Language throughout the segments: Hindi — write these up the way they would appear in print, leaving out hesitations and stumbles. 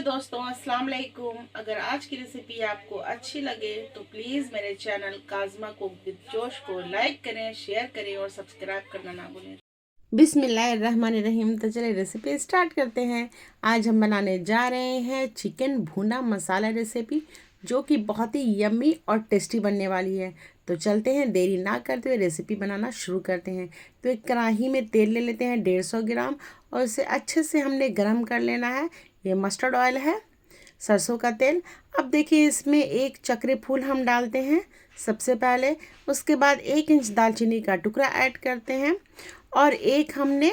दोस्तों, अस्सलाम वालेकुम। अगर आज की रेसिपी आपको अच्छी लगे तो प्लीज़ मेरे चैनल काज़मा कुक विद जोश को लाइक करें, शेयर करें और सब्सक्राइब करना ना भूलें। बिस्मिल्लाहिर्रहमानिर्रहीम। तो चलिए रेसिपी स्टार्ट करते हैं। आज हम बनाने जा रहे हैं चिकन भुना मसाला रेसिपी, जो कि बहुत ही यम्मी और टेस्टी बनने वाली है। तो चलते हैं, देरी ना करते हुए रेसिपी बनाना शुरू करते हैं। तो एक कढ़ाई में तेल ले लेते हैं 150 ग्राम, और उसे अच्छे से हमने गर्म कर लेना है। ये मस्टर्ड ऑयल है, सरसों का तेल। अब देखिए, इसमें एक चक्री फूल हम डालते हैं सबसे पहले। उसके बाद 1 इंच दालचीनी का टुकड़ा ऐड करते हैं, और एक हमने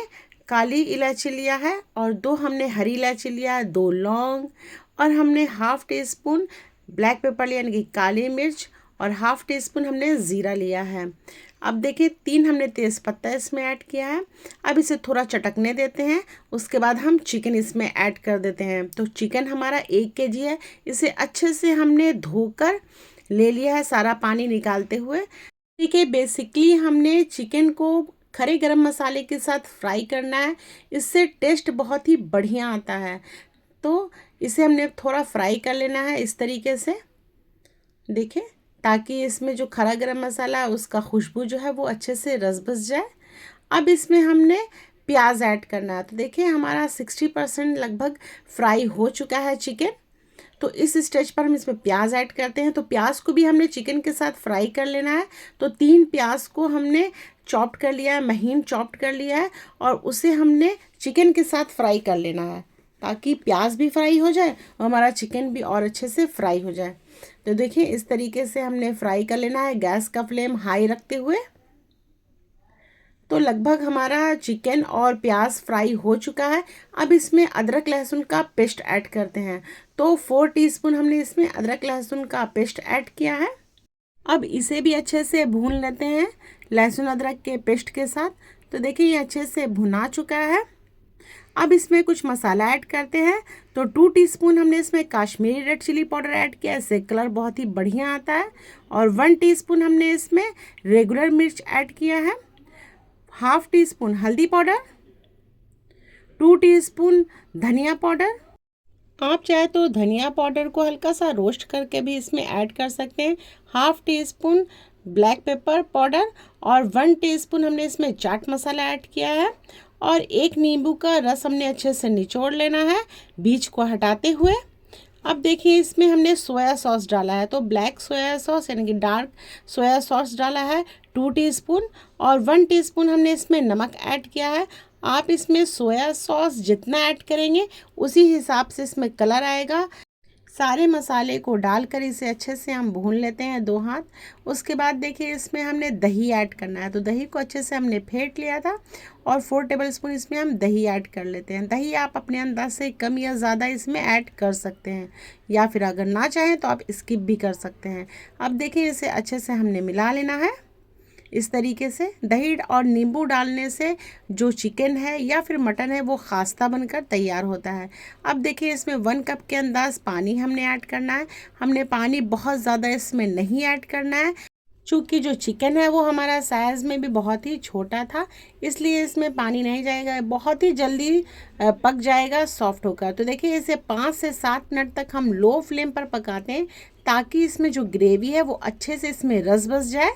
काली इलायची लिया है, और 2 हमने हरी इलायची लिया है, 2 लौंग, और हमने half tea spoon black pepper लिया यानी कि काली मिर्च, और हाफ टी स्पून हमने ज़ीरा लिया है। अब देखिए, 3 हमने तेज़पत्ता इसमें ऐड किया है। अब इसे थोड़ा चटकने देते हैं। उसके बाद हम चिकन इसमें ऐड कर देते हैं। तो चिकन हमारा 1 केजी है। इसे अच्छे से हमने धोकर ले लिया है, सारा पानी निकालते हुए। देखिए, बेसिकली हमने चिकन को खड़े गरम मसाले के साथ फ्राई करना है। इससे टेस्ट बहुत ही बढ़िया आता है। तो इसे हमने थोड़ा फ्राई कर लेना है इस तरीके से, देखिए, ताकि इसमें जो खड़ा गरम मसाला है उसका खुशबू जो है वो अच्छे से रस बस जाए। अब इसमें हमने प्याज ऐड करना है। तो देखिए, हमारा 60% लगभग फ्राई हो चुका है चिकन। तो इस स्टेज पर हम इसमें प्याज ऐड करते हैं। तो प्याज को भी हमने चिकन के साथ फ्राई कर लेना है। तो 3 प्याज को हमने चॉप्ड कर लिया है, महीन चॉप्ड कर लिया है, और उसे हमने चिकन के साथ फ्राई कर लेना है, ताकि प्याज भी फ्राई हो जाए और हमारा चिकन भी और अच्छे से फ्राई हो जाए। तो देखिए, इस तरीके से हमने फ्राई कर लेना है, गैस का फ्लेम हाई रखते हुए। तो लगभग हमारा चिकन और प्याज फ्राई हो चुका है। अब इसमें अदरक लहसुन का पेस्ट ऐड करते हैं। तो 4 टीस्पून हमने इसमें अदरक लहसुन का पेस्ट ऐड किया है। अब इसे भी अच्छे से भून लेते हैं लहसुन अदरक के पेस्ट के साथ। तो देखिए, ये अच्छे से भुना चुका है। अब इसमें कुछ मसाला ऐड करते हैं। तो 2 टीस्पून हमने इसमें Kashmiri red chilli powder add किया है, इससे कलर बहुत ही बढ़िया आता है। और 1 टीस्पून हमने इसमें रेगुलर मिर्च ऐड किया है, हाफ टी स्पून हल्दी पाउडर, 2 टीस्पून धनिया पाउडर। आप चाहे तो धनिया पाउडर को हल्का सा रोस्ट करके भी इसमें ऐड कर सकते हैं। Half tea spoon black pepper powder, और 1 टीस्पून हमने इसमें चाट मसाला ऐड किया है। और 1 नींबू का रस हमने अच्छे से निचोड़ लेना है, बीज को हटाते हुए। अब देखिए, इसमें हमने सोया सॉस डाला है। तो ब्लैक सोया सॉस यानी कि डार्क सोया सॉस डाला है 2 टीस्पून, और 1 टीस्पून हमने इसमें नमक ऐड किया है। आप इसमें सोया सॉस जितना ऐड करेंगे उसी हिसाब से इसमें कलर आएगा। सारे मसाले को डालकर इसे अच्छे से हम भून लेते हैं 2 हाथ। उसके बाद देखिए, इसमें हमने दही ऐड करना है। तो दही को अच्छे से हमने फेंट लिया था, और 4 टेबलस्पून इसमें हम दही ऐड कर लेते हैं। दही आप अपने अंदाज से कम या ज़्यादा इसमें ऐड कर सकते हैं, या फिर अगर ना चाहें तो आप स्किप भी कर सकते हैं। अब देखिए, इसे अच्छे से हमने मिला लेना है इस तरीके से। दही और नींबू डालने से जो चिकन है या फिर मटन है वो खास्ता बनकर तैयार होता है। अब देखिए, इसमें 1 कप के अंदाज पानी हमने ऐड करना है। हमने पानी बहुत ज़्यादा इसमें नहीं ऐड करना है, चूँकि जो चिकन है वो हमारा साइज़ में भी बहुत ही छोटा था, इसलिए इसमें पानी नहीं जाएगा, बहुत ही जल्दी पक जाएगा सॉफ्ट होकर। तो देखिए, इसे 5 से 7 मिनट तक हम लो फ्लेम पर पकाते हैं, ताकि इसमें जो ग्रेवी है वो अच्छे से इसमें रस बस जाए।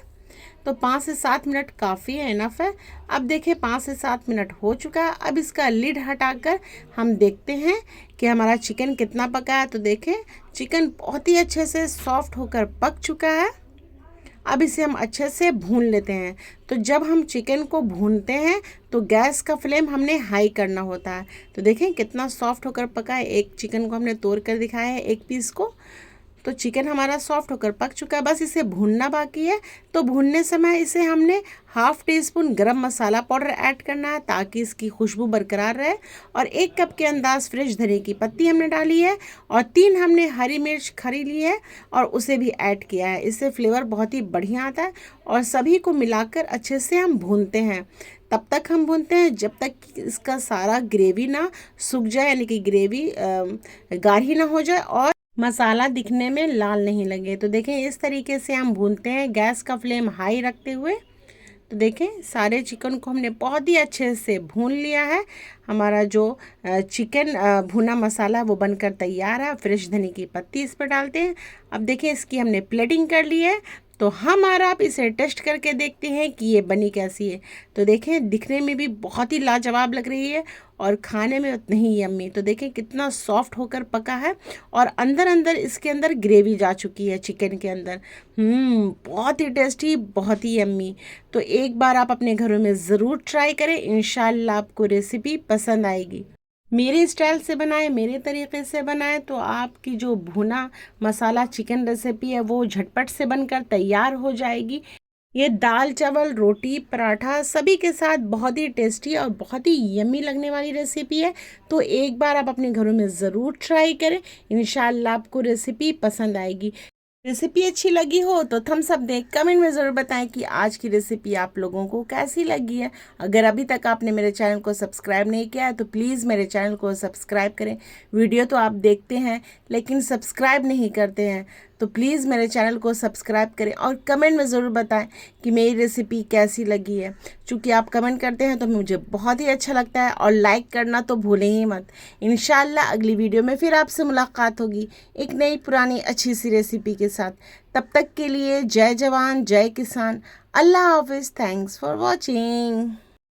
तो 5 से 7 मिनट काफ़ी है, इनफ है। अब देखिए, 5 से 7 मिनट हो चुका है। अब इसका लिड हटाकर हम देखते हैं कि हमारा चिकन कितना पका है। तो देखें, चिकन बहुत ही अच्छे से सॉफ्ट होकर पक चुका है। अब इसे हम अच्छे से भून लेते हैं। तो जब हम चिकन को भूनते हैं तो गैस का फ्लेम हमने हाई करना होता है। तो देखें कितना सॉफ्ट होकर पका है। एक चिकन को हमने तोड़ कर दिखाया है, एक पीस को। तो चिकन हमारा सॉफ्ट होकर पक चुका है, बस इसे भूनना बाकी है। तो भूनने समय इसे हमने हाफ टी स्पून गरम मसाला पाउडर ऐड करना है, ताकि इसकी खुशबू बरकरार रहे। और 1 कप के अंदाज फ्रेश धनिया की पत्ती हमने डाली है, और 3 हमने हरी मिर्च खरी ली है और उसे भी ऐड किया है। इससे फ्लेवर बहुत ही बढ़िया आता है। और सभी को मिलाकर अच्छे से हम भूनते हैं। तब तक हम भूनते हैं जब तक इसका सारा ग्रेवी ना सूख जाए, यानी कि ग्रेवी गाढ़ी ना हो जाए और मसाला दिखने में लाल नहीं लगे। तो देखें, इस तरीके से हम भूनते हैं गैस का फ्लेम हाई रखते हुए। तो देखें सारे चिकन को हमने बहुत ही अच्छे से भून लिया है। हमारा जो चिकन भुना मसाला वो बनकर तैयार है। फ्रेश धनिया की पत्ती इस पर डालते हैं। अब देखें इसकी हमने प्लेटिंग कर ली है, तो हम और आप इसे टेस्ट करके देखते हैं कि ये बनी कैसी है। तो देखें दिखने में भी बहुत ही लाजवाब लग रही है और खाने में उतनी ही यम्मी। तो देखें कितना सॉफ्ट होकर पका है और अंदर अंदर इसके अंदर ग्रेवी जा चुकी है चिकन के अंदर। बहुत ही टेस्टी, बहुत ही यम्मी। तो एक बार आप अपने घरों में ज़रूर ट्राई करें, इंशाल्लाह आपको रेसिपी पसंद आएगी। मेरे स्टाइल से बनाए, मेरे तरीके से बनाए तो आपकी जो भुना मसाला चिकन रेसिपी है वो झटपट से बनकर तैयार हो जाएगी। ये दाल चावल रोटी पराठा सभी के साथ बहुत ही टेस्टी और बहुत ही यम्मी लगने वाली रेसिपी है। तो एक बार आप अपने घरों में ज़रूर ट्राई करें, इंशाल्लाह आपको रेसिपी पसंद आएगी। रेसिपी अच्छी लगी हो तो थम्स अप दें, कमेंट में ज़रूर बताएं कि आज की रेसिपी आप लोगों को कैसी लगी है। अगर अभी तक आपने मेरे चैनल को सब्सक्राइब नहीं किया है तो प्लीज़ मेरे चैनल को सब्सक्राइब करें। वीडियो तो आप देखते हैं लेकिन सब्सक्राइब नहीं करते हैं, तो प्लीज़ मेरे चैनल को सब्सक्राइब करें और कमेंट में ज़रूर बताएं कि मेरी रेसिपी कैसी लगी है। चूँकि आप कमेंट करते हैं तो मुझे बहुत ही अच्छा लगता है, और लाइक करना तो भूलें ही मत। इंशाल्लाह अगली वीडियो में फिर आपसे मुलाकात होगी एक नई पुरानी अच्छी सी रेसिपी के साथ। तब तक के लिए जय जवान जय किसान, अल्लाह हाफिज़, थैंक्स फॉर वॉचिंग।